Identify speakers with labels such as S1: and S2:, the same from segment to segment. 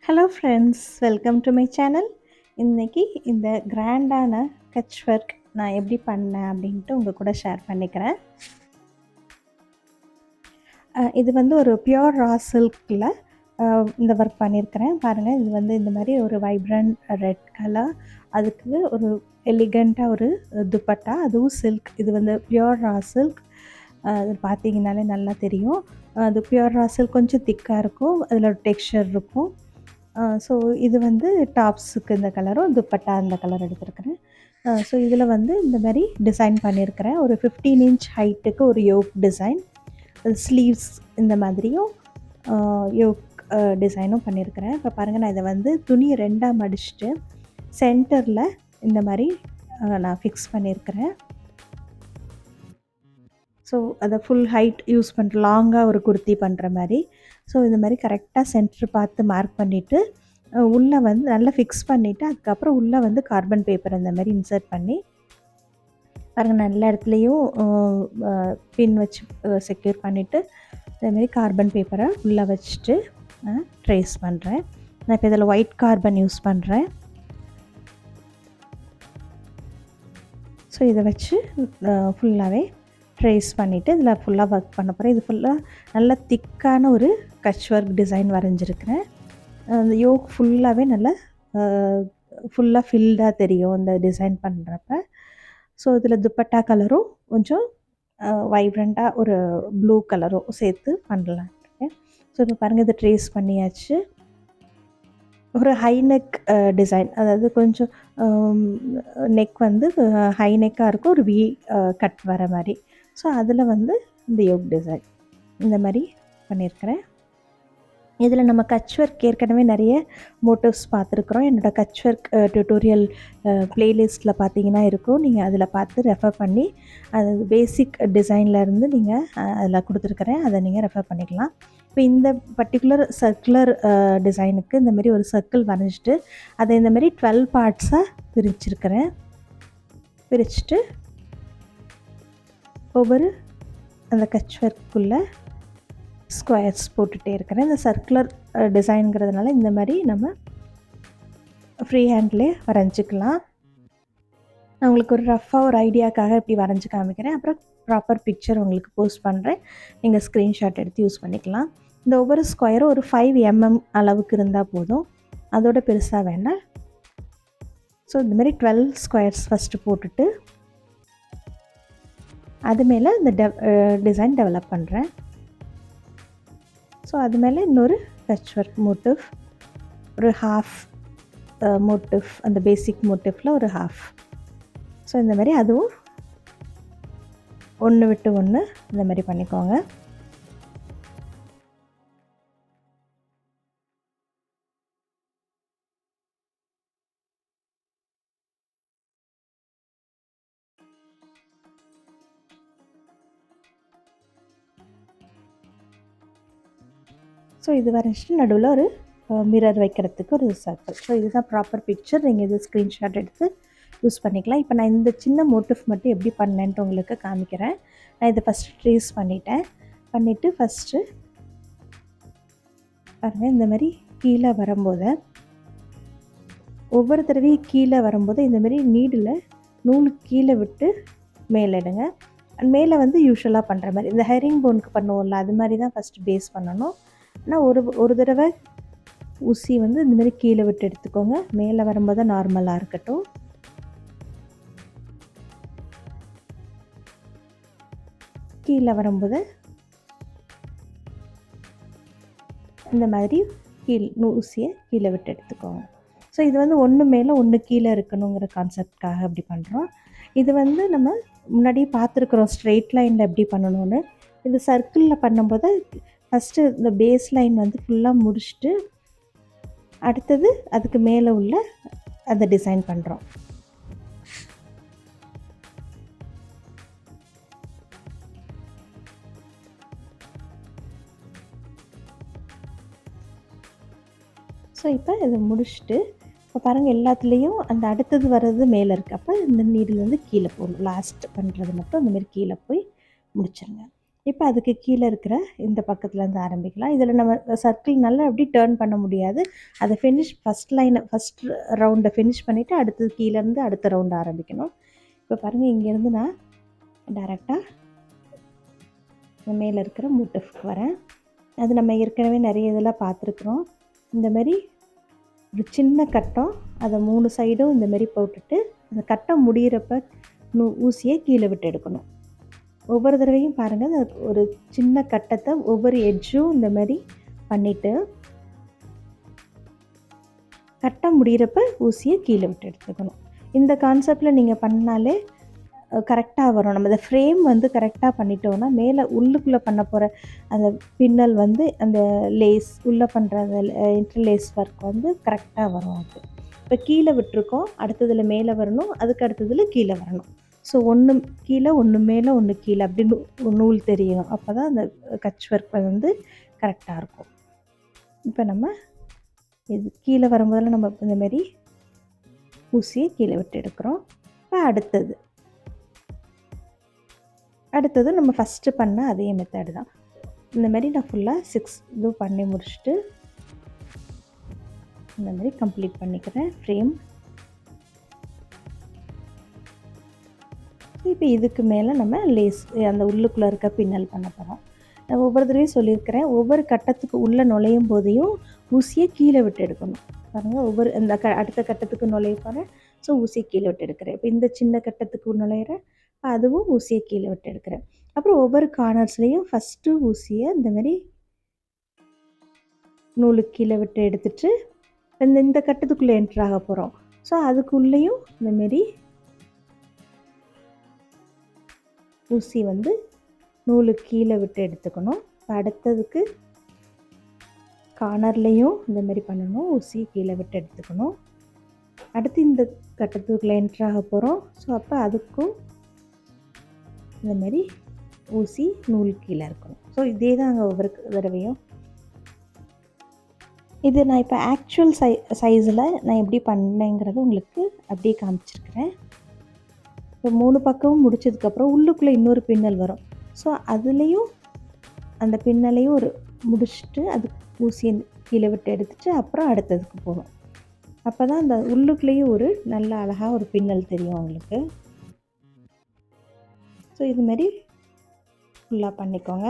S1: Hello friends, welcome to my channel. இன்றைக்கி இந்த கிராண்டான கட்ச் ஒர்க் நான் எப்படி பண்ணேன் அப்படின்ட்டு உங்கள் கூட ஷேர் பண்ணிக்கிறேன். இது வந்து ஒரு பியோர் ரா சில்கில் இந்த ஒர்க் பண்ணியிருக்கிறேன். பாருங்கள், இது வந்து இந்த மாதிரி ஒரு வைப்ரண்ட் ரெட் கலர், அதுக்கு ஒரு எலிகண்ட்டாக ஒரு துப்பட்டா, அதுவும் சில்க். இது வந்து பியோர் ரா சில்க். அது பார்த்தீங்கன்னாலே நல்லா தெரியும். அது பியோர் ரா சில்க் கொஞ்சம் திக்காக இருக்கும், அதில் ஒரு டெக்ஸ்சர் இருக்கும். ஸோ இது வந்து டாப்ஸுக்கு இந்த கலரும், துப்பட்டா இந்த கலர் எடுத்திருக்கிறேன். ஸோ இதில் வந்து இந்த மாதிரி டிசைன் பண்ணியிருக்கிறேன். ஒரு 15 இன்ச் ஹைட்டுக்கு ஒரு யோக் டிசைன், ஸ்லீவ்ஸ் இந்த மாதிரியும் யோக் டிசைனும் பண்ணியிருக்கிறேன். இப்போ பாருங்கள், நான் இதை வந்து துணி 2ஆக மடிச்சுட்டு சென்டரில் இந்த மாதிரி நான் ஃபிக்ஸ் பண்ணியிருக்கிறேன். ஸோ அதை ஃபுல் ஹைட் யூஸ் பண்ணுற லாங்காக ஒரு குர்த்தி பண்ணுற மாதிரி. ஸோ இந்த மாதிரி கரெக்டாக சென்டர் பார்த்து மார்க் பண்ணிவிட்டு உள்ளே வந்து நல்லா ஃபிக்ஸ் பண்ணிவிட்டு, அதுக்கப்புறம் உள்ளே வந்து கார்பன் பேப்பர் இந்த மாதிரி இன்சர்ட் பண்ணி பாருங்கள், நல்ல இடத்துலையும் பின் வச்சு செக்யூர் பண்ணிவிட்டு அதேமாரி கார்பன் பேப்பரை உள்ளே வச்சுட்டு ட்ரேஸ் பண்ணுறேன். நான் இப்போ இதில் ஒயிட் கார்பன் யூஸ் பண்ணுறேன். ஸோ இதை வச்சு ஃபுல்லாகவே ட்ரேஸ் பண்ணிவிட்டு இதில் ஃபுல்லாக ஒர்க் பண்ண போகிறேன். இது ஃபுல்லாக நல்ல திக்கான ஒரு கட்ச் ஒர்க் டிசைன் வரைஞ்சிருக்கிறேன். அந்த யோக் ஃபுல்லாகவே நல்லா ஃபுல்லாக ஃபில்டாக தெரியும் இந்த டிசைன் பண்ணுறப்ப. ஸோ இதில் துப்பட்டா கலரும் கொஞ்சம் வைப்ரண்ட்டாக ஒரு ப்ளூ கலரும் சேர்த்து பண்ணலான்ட்டு. ஸோ இப்போ பாருங்கள், இதை ட்ரேஸ் பண்ணியாச்சு. ஒரு ஹை நெக் டிசைன், அதாவது கொஞ்சம் நெக் வந்து ஹை நெக்காக இருக்கும், ஒரு வி கட் வர மாதிரி. ஸோ அதில் வந்து இந்த யோக் டிசைன் இந்த மாதிரி பண்ணியிருக்கிறேன். இதில் நம்ம கட்ச் ஒர்க் ஏற்கனவே நிறைய மோட்டிவ்ஸ் பார்த்துருக்குறோம். என்னோடய கட்ச் ஒர்க் டியூட்டோரியல் ப்ளேலிஸ்ட்டில் பார்த்தீங்கன்னா இருக்கும். நீங்கள் அதில் பார்த்து ரெஃபர் பண்ணி, அது பேசிக் டிசைன்லேருந்து நீங்கள் அதில் கொடுத்துருக்குறேன், அதை நீங்கள் ரெஃபர் பண்ணிக்கலாம். இப்போ இந்த பர்டிகுலர் சர்க்குலர் டிசைனுக்கு இந்தமாரி ஒரு சர்க்கிள் வரைஞ்சிட்டு அதை இந்தமாரி 12 பார்ட்ஸாக பிரிச்சுருக்கிறேன். பிரிச்சுட்டு ஒவ்வொரு அந்த கட்ச் ஒர்க்குள்ளே ஸ்கொயர்ஸ் போட்டுகிட்டே இருக்கிறேன். இந்த சர்க்குலர் டிசைனுங்கிறதுனால இந்த மாதிரி நம்ம ஃப்ரீ ஹேண்ட்லேயே வரைஞ்சிக்கலாம். நான் உங்களுக்கு ஒரு ரஃப்பாக ஒரு ஐடியாக்காக இப்படி வரைஞ்சி காமிக்கிறேன். அப்புறம் ப்ராப்பர் பிக்சர் உங்களுக்கு போஸ்ட் பண்ணுறேன், நீங்கள் ஸ்க்ரீன்ஷாட் எடுத்து யூஸ் பண்ணிக்கலாம். இந்த ஒவ்வொரு ஸ்கொயரும் ஒரு 5 mm அளவுக்கு இருந்தால் போதும், அதோட பெருசாக வேண்டாம். ஸோ இந்தமாரி 12 ஸ்கொயர்ஸ் ஃபஸ்ட்டு போட்டுட்டு அது மேலே இந்த டிசைன் டெவலப் பண்ணுறேன். ஸோ அது மேலே இன்னொரு கட்ச் ஒர்க் மோட்டிவ், ஒரு ஹாஃப் மோட்டிவ், அந்த பேசிக் மோட்டிவில் ஒரு ஹாஃப். ஸோ இந்த மாதிரி அதுவும் ஒன்று விட்டு ஒன்று இந்த மாதிரி பண்ணிக்கோங்க. ஸோ இது வரைஞ்சிட்டு நடுவில் ஒரு மிரர் வைக்கிறதுக்கு ஒரு சர்க்கிள். ஸோ இதுதான் ப்ராப்பர் பிக்சர். நீங்கள் இது ஸ்க்ரீன்ஷாட் எடுத்து யூஸ் பண்ணிக்கலாம். இப்போ நான் இந்த சின்ன மோட்டிவ் மட்டும் எப்படி பண்ணேன்ட்டு உங்களுக்கு காமிக்கிறேன். நான் இதை ஃபஸ்ட்டு ட்ரேஸ் பண்ணிவிட்டு ஃபஸ்ட்டு பாருங்கள், இந்த மாதிரி கீழே வரும்போது ஒவ்வொரு தடவையும் கீழே வரும்போது இந்தமாரி நீடில் நூல் கீழே விட்டு மேலே எடுங்க. மேலே வந்து யூஸ்வலாக பண்ணுற மாதிரி இந்த ஹெரிங் போனுக்கு பண்ணுவோம்ல, அது மாதிரி தான் ஃபஸ்ட்டு பேஸ் பண்ணணும். ஆனால் ஒரு தடவை ஊசி வந்து இந்தமாரி கீழே விட்டு எடுத்துக்கோங்க. மேலே வரும்போது நார்மலாக இருக்கட்டும். கீழே வரும்போது இந்த மாதிரி ஊசியை கீழே விட்டு எடுத்துக்கோங்க. ஸோ இது வந்து ஒன்று மேலே ஒன்று கீழே இருக்கணுங்கிற கான்செப்டாக அப்படி பண்ணுறோம். இது வந்து நம்ம முன்னாடியே பார்த்துருக்குறோம் ஸ்ட்ரெயிட் லைனில் எப்படி பண்ணணும்னு. இது சர்க்கிளில் பண்ணும்போது ஃபஸ்ட்டு இந்த பேஸ் லைன் வந்து ஃபுல்லாக முடிச்சுட்டு அடுத்தது அதுக்கு மேலே உள்ள அந்த டிசைன் பண்ணுறோம். ஸோ இப்போ இதை முடிச்சுட்டு இப்போ பாருங்கள், எல்லாத்துலேயும் அந்த அடுத்தது வர்றது மேலே இருக்குது. அப்போ இந்த நீடில் வந்து கீழே போகணும். லாஸ்ட் பண்ணுறது மட்டும் இந்தமாரி கீழே போய் முடிச்சிருங்க. இப்போ அதுக்கு கீழே இருக்கிற இந்த பக்கத்துலேருந்து ஆரம்பிக்கலாம். இதில் நம்ம சர்க்கிள் நல்லா அப்படி டேர்ன் பண்ண முடியாது. அதை ஃபஸ்ட் ரவுண்டை ஃபினிஷ் பண்ணிவிட்டு அடுத்தது கீழேருந்து அடுத்த ரவுண்டு ஆரம்பிக்கணும். இப்போ பாருங்கள், இங்கேருந்து நான் டைரெக்டாக மேலே இருக்கிற மோட்டிஃப்க்கு வரேன். அது நம்ம ஏற்கனவே நிறைய இதெல்லாம் பார்த்துருக்குறோம். இந்தமாரி ஒரு சின்ன கட்டம், அதை 3 சைடும் இந்தமாரி போட்டுட்டு அந்த கட்டம் முடிகிறப்ப ஊசியை கீழே விட்டு எடுக்கணும். ஒவ்வொரு தடவையும் பாருங்கள், ஒரு சின்ன கட்டத்தை ஒவ்வொரு எட்ஜும் இந்தமாரி பண்ணிவிட்டு கட்டம் முடிகிறப்ப ஊசியை கீழே விட்டு எடுத்துக்கணும். இந்த கான்செப்டில் நீங்கள் பண்ணாலே கரெக்டாக வரும். நம்ம இந்த ஃப்ரேம் வந்து கரெக்டாக பண்ணிட்டோன்னா மேலே உள்ளுக்குள்ளே பண்ண போகிற அந்த பின்னல் வந்து அந்த லேஸ் உள்ளே பண்ணுற அந்த இன்டர்லேஸ் ஒர்க் வந்து கரெக்டாக வரும். அது இப்போ கீழே விட்டுருக்கோம், அடுத்ததில் மேலே வரணும், அதுக்கு அடுத்ததில் கீழே வரணும். ஸோ ஒன்று கீழே, ஒன்று மேலே, ஒன்று கீழே அப்படின்னு நூல் தெரியணும். அப்போ தான் அந்த கட்ச் ஒர்க் வந்து கரெக்டாக இருக்கும். இப்போ நம்ம இது கீழே வரும்போதெல்லாம் நம்ம இந்தமாரி ஊசியை கீழே விட்டு எடுக்கிறோம். இப்போ அடுத்தது நம்ம ஃபஸ்ட்டு பண்ண அதே மெத்தடு தான். இந்தமாரி நான் ஃபுல்லாக 6 இது பண்ணி முடிச்சுட்டு இந்தமாரி கம்ப்ளீட் பண்ணிக்கிறேன் ஃப்ரேம். இப்போ இதுக்கு மேலே நம்ம லேஸ் அந்த உள்ளுக்குள்ளே இருக்க பின்னல் பண்ண போகிறோம். நான் ஒவ்வொரு தடவையும் சொல்லியிருக்கிறேன், ஒவ்வொரு கட்டத்துக்கு உள்ளே நுழையும் போதையும் ஊசியை கீழே விட்டு எடுக்கணும். பாருங்கள், ஒவ்வொரு அந்த அடுத்த கட்டத்துக்கு நுழைய போகிறேன், ஸோ ஊசியை கீழே விட்டு எடுக்கிறேன். இப்போ இந்த சின்ன கட்டத்துக்கு நுழையிறேன், அதுவும் ஊசியை கீழே விட்டு எடுக்கிறேன். அப்புறம் ஒவ்வொரு கார்னர்ஸ்லேயும் ஃபஸ்ட்டு ஊசியை இந்தமாரி நூலுக்கு கீழே விட்டு எடுத்துட்டு இந்த கட்டத்துக்குள்ளே என்ட்ரு ஆக போகிறோம். ஸோ அதுக்குள்ளேயும் இந்தமாரி ஊசி வந்து நூலுக்கு கீழே விட்டு எடுத்துக்கணும். அடுத்ததுக்கு கார்னர்லேயும் இந்தமாரி பண்ணணும், ஊசி கீழே விட்டு எடுத்துக்கணும். அடுத்து இந்த கட்டத்துக்குள்ளே என்ட்ரு ஆக போகிறோம். ஸோ அப்போ அதுக்கும் இந்தமாரி ஊசி நூல் கீழே இருக்கணும். ஸோ இதே தான் அங்கே ஒவ்வொரு தடவையும். இது நான் இப்போ ஆக்சுவல் சைஸில் நான் எப்படி பண்ணேங்கிறத உங்களுக்கு அப்படியே காமிச்சிருக்கிறேன். இப்போ 3 பக்கமும் முடிச்சதுக்கப்புறம் உள்ளுக்குள்ளே இன்னொரு பின்னல் வரும். ஸோ அதுலேயும் அந்த பின்னலையும் முடிச்சுட்டு அது ஊசியை கீழே விட்டு எடுத்துட்டு அப்புறம் அடுத்ததுக்கு போகணும். அப்போ தான் அந்த உள்ளுக்குள்ளேயும் ஒரு நல்ல அழகாக ஒரு பின்னல் தெரியும் உங்களுக்கு. ஸோ இதுமாரி ஃபுல்லாக பண்ணிக்கோங்க.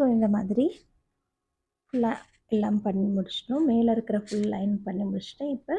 S1: ஸோ இந்த மாதிரி ஃபுல்லாக எல்லாம் பண்ணி முடிச்சிட்டோம். மேலே இருக்கிற ஃபுல் லைன் பண்ணி முடிச்சிட்டேன். இப்போ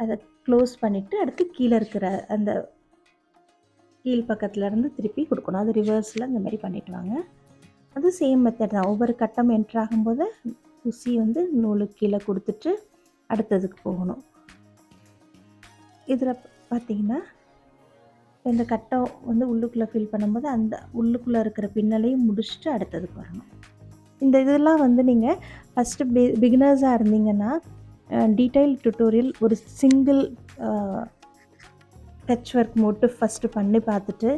S1: அதை க்ளோஸ் பண்ணிவிட்டு அடுத்து கீழே இருக்கிற அந்த கீழ் பக்கத்துலேருந்து திருப்பி கொடுக்கணும். அது ரிவர்ஸில் இந்த மாதிரி பண்ணிட்டு வாங்க. அது சேம் மெத்தட் தான். ஒவ்வொரு கட்டம் என்ட்ரு ஆகும்போது ஊசி வந்து நூலுக்கு கீழே கொடுத்துட்டு அடுத்ததுக்கு போகணும். இதில் பார்த்திங்கன்னா இந்த கட்டம் வந்து உள்ளுக்குள்ளே ஃபில் பண்ணும்போது அந்த உள்ளுக்குள்ளே இருக்கிற பின்னலையும் முடிச்சுட்டு அடுத்ததுக்கு வரணும். இந்த இதெல்லாம் வந்து நீங்கள் ஃபஸ்ட்டு பிகினர்ஸாக இருந்தீங்கன்னா டீட்டெயில் டுட்டோரியல் ஒரு single Kutch work motive first பண்ணி பார்த்துட்டு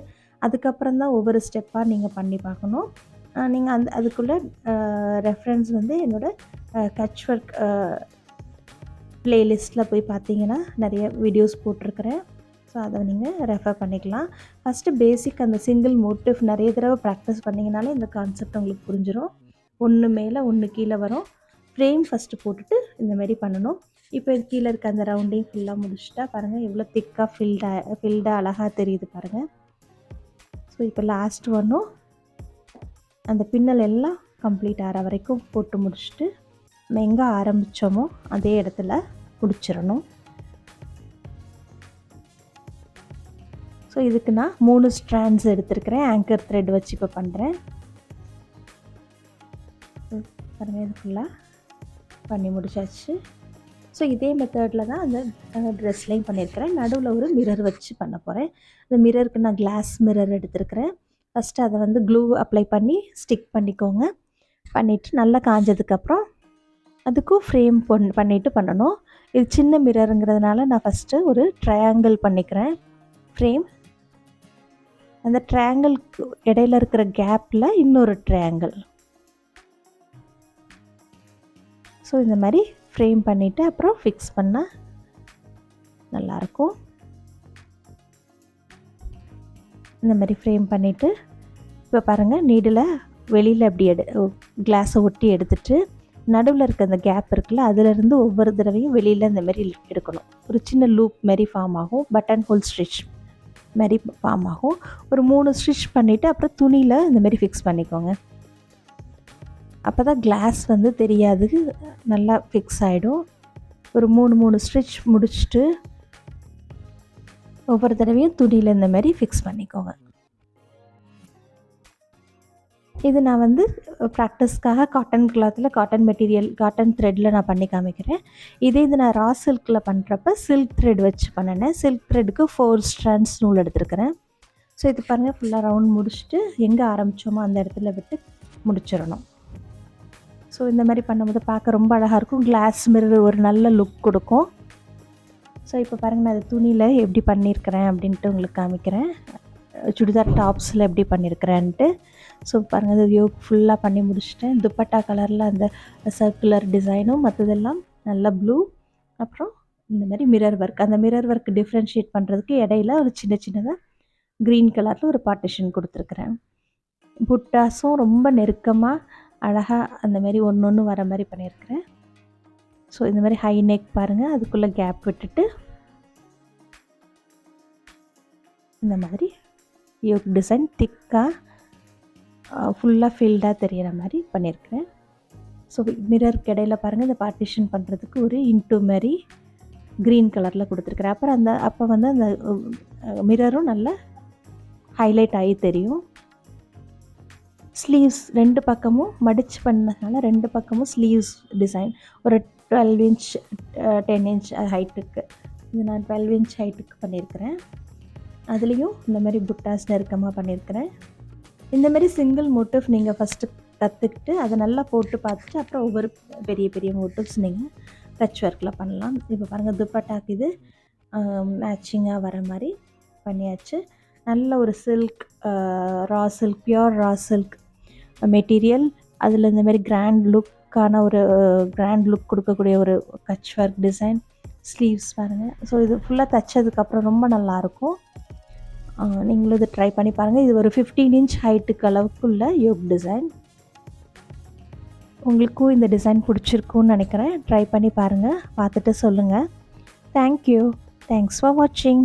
S1: அதுக்கப்புறம் தான் ஒவ்வொரு ஸ்டெப்பாக நீங்கள் பண்ணி பார்க்கணும். நீங்கள் அதுக்குள்ளே ரெஃபரன்ஸ் வந்து என்னோடய கட்ச் ஒர்க் ப்ளேலிஸ்ட்டில் போய் பார்த்தீங்கன்னா நிறைய வீடியோஸ் போட்டிருக்கிறேன். ஸோ அதை நீங்கள் ரெஃபர் பண்ணிக்கலாம். ஃபஸ்ட்டு பேசிக் அந்த சிங்கிள் மோட்டிவ் நிறைய தடவை ப்ராக்டிஸ் பண்ணிங்கனாலே இந்த கான்செப்ட் உங்களுக்கு புரிஞ்சிடும். ஒன்று மேலே ஒன்று கீழே வரும். ஃப்ரேம் ஃபஸ்ட்டு போட்டுட்டு இந்தமாரி பண்ணணும். இப்போ இது கீழே இருக்க அந்த ரவுண்டையும் ஃபுல்லாக முடிச்சுட்டா பாருங்கள் எவ்வளோ திக்காக ஃபில்டாக அழகாக தெரியுது பாருங்கள். ஸோ இப்போ லாஸ்ட் ஒன்றும் அந்த பின்னல் எல்லாம் கம்ப்ளீட் ஆகிற வரைக்கும் போட்டு முடிச்சுட்டு நம்ம எங்கே ஆரம்பித்தோமோ அதே இடத்துல முடிச்சிடணும். ஸோ இதுக்கு நான் 3 ஸ்ட்ராண்ட்ஸ் எடுத்துருக்கிறேன். ஆங்கர் த்ரெட் வச்சு இப்போ பண்ணுறேன். பாருங்கள் இது ஃபுல்லாக பண்ணி முடிச்சாச்சு. ஸோ இதே மெத்தடில் தான் அந்த ட்ரெஸ்லையும் பண்ணியிருக்கிறேன். நடுவில் ஒரு மிரர் வச்சு பண்ண போகிறேன். அந்த மிரருக்கு நான் கிளாஸ் மிரர் எடுத்துருக்கிறேன். ஃபஸ்ட்டு அதை வந்து க்ளூ அப்ளை பண்ணி ஸ்டிக் பண்ணிக்கோங்க. பண்ணிவிட்டு நல்லா காஞ்சதுக்கப்புறம் அதுக்கும் ஃப்ரேம் பண்ணிவிட்டு பண்ணணும். இது சின்ன மிரருங்கிறதுனால நான் ஃபஸ்ட்டு ஒரு ட்ரையாங்கிள் பண்ணிக்கிறேன் ஃப்ரேம். அந்த ட்ரையாங்கிள்க்கு இடையில இருக்கிற கேப்பில் இன்னொரு ட்ரையாங்கிள். ஸோ இந்த மாதிரி ஃப்ரேம் பண்ணிவிட்டு அப்புறம் ஃபிக்ஸ் பண்ணால் நல்லாயிருக்கும். இந்த மாதிரி ஃப்ரேம் பண்ணிவிட்டு இப்போ பாருங்கள் நீடில் வெளியில் அப்படி கிளாஸை ஒட்டி எடுத்துகிட்டு நடுவில் இருக்க அந்த கேப் இருக்குல்ல அதிலேருந்து ஒவ்வொரு தடவையும் வெளியில் இந்த மாதிரி எடுக்கணும். ஒரு சின்ன லூப் மாரி ஃபார்ம் ஆகும். பட்டன் ஹோல் ஸ்டிச் மாரி ஃபார்ம் ஆகும். ஒரு 3 ஸ்டிச் பண்ணிவிட்டு அப்புறம் துணியில் இந்த மாதிரி ஃபிக்ஸ் பண்ணிக்கோங்க. அப்போ தான் கிளாஸ் வந்து தெரியாது, நல்லா ஃபிக்ஸ் ஆகிடும். ஒரு 3 ஸ்டிச் முடிச்சுட்டு ஒவ்வொரு தடவையும் துணியில் இந்த மாதிரி ஃபிக்ஸ் பண்ணிக்கோங்க. இது நான் வந்து ப்ராக்டிஸ்க்காக காட்டன் கிளாத்தில் காட்டன் மெட்டீரியல் காட்டன் த்ரெட்டில் நான் பண்ணி காமிக்கிறேன். இது நான் ரா சில்கில் பண்ணுறப்ப சில்க் த்ரெட் வச்சு பண்ணினேன். சில்க் த்ரெட்டுக்கு 4 ஸ்ட்ராண்ட்ஸ் நூல் எடுத்துருக்கிறேன். ஸோ இது பாருங்கள் ஃபுல்லாக ரவுண்ட் முடிச்சுட்டு எங்கே ஆரம்பித்தோமோ அந்த இடத்துல விட்டு முடிச்சிடணும். ஸோ இந்த மாதிரி பண்ணும்போது பார்க்க ரொம்ப அழகாக இருக்கும். கிளாஸ் மிரர் ஒரு நல்ல லுக் கொடுக்கும். ஸோ இப்போ பாருங்கள் நான் அது துணியில் எப்படி பண்ணியிருக்கிறேன் அப்படின்ட்டு உங்களுக்கு காமிக்கிறேன். சுடிதார் டாப்ஸில் எப்படி பண்ணியிருக்கிறேன்ட்டு. ஸோ பாருங்கள் அது யோக் ஃபுல்லாக பண்ணி முடிச்சிட்டேன். துப்பட்டா கலரில் அந்த சர்க்குலர் டிசைனும் மற்றதெல்லாம் நல்லா ப்ளூ. அப்புறம் இந்த மாதிரி மிரர் ஒர்க். அந்த மிரர் ஒர்க் டிஃப்ரென்ஷியேட் பண்ணுறதுக்கு இடையில ஒரு சின்னதாக க்ரீன் கலரில் ஒரு பார்ட்டிஷன் கொடுத்துருக்குறேன். புட்டாஸும் ரொம்ப நெருக்கமாக அழகாக அந்த மாதிரி ஒன்று வர மாதிரி பண்ணியிருக்கிறேன். ஸோ இந்த மாதிரி ஹை நெக் பாருங்கள், அதுக்குள்ளே கேப் விட்டுட்டு இந்த மாதிரி யோக் டிசைன் திக்காக ஃபுல்லாக ஃபில்டாக தெரிகிற மாதிரி பண்ணியிருக்கிறேன். ஸோ மிரருக்கு இடையில பாருங்கள் இந்த பார்ட்டிஷன் பண்ணுறதுக்கு ஒரு இன்ட்டு மாதிரி க்ரீன் கலரில் கொடுத்துருக்குறேன். அப்புறம் அப்போ வந்து அந்த மிரரும் நல்லா ஹைலைட் ஆகி தெரியும். ஸ்லீவ்ஸ் 2 பக்கமும் மடித்து பண்ணதுனால 2 பக்கமும் ஸ்லீவ்ஸ் டிசைன் ஒரு 12 இன்ச் 10 இன்ச் ஹைட்டுக்கு. இது நான் 12 இன்ச் ஹைட்டுக்கு பண்ணியிருக்கிறேன். அதுலேயும் இந்த மாதிரி புட்டாஸ் நெருக்கமாக பண்ணியிருக்கிறேன். இந்த மாதிரி சிங்கிள் மோட்டிவ் நீங்கள் ஃபஸ்ட்டு கற்றுக்கிட்டு அதை நல்லா போட்டு பார்த்துட்டு அப்புறம் ஒவ்வொரு பெரிய மோட்டிவ்ஸ் நீங்கள் கட்ச் ஒர்க்கில் பண்ணலாம். இப்போ பாருங்கள் துப்பட்டாக்கு இது மேட்சிங்காக வர மாதிரி பண்ணியாச்சு. நல்ல ஒரு silk pure raw silk material. அதில் இந்த மாதிரி கிராண்ட் லுக் கொடுக்கக்கூடிய ஒரு கட்ச் ஒர்க் டிசைன். ஸ்லீவ்ஸ் பாருங்கள். ஸோ இது ஃபுல்லாக தைச்சதுக்கப்புறம் ரொம்ப நல்லாயிருக்கும். நீங்களும் இதை ட்ரை பண்ணி பாருங்கள். இது ஒரு 15 இன்ச் ஹைட்டுக்கு அளவுக்குள்ள யோக் டிசைன். உங்களுக்கும் இந்த டிசைன் பிடிச்சிருக்குன்னு நினைக்கிறேன். ட்ரை பண்ணி பாருங்கள், பார்த்துட்டு சொல்லுங்கள். தேங்க்யூ. தேங்க்ஸ் ஃபார் வாட்சிங்.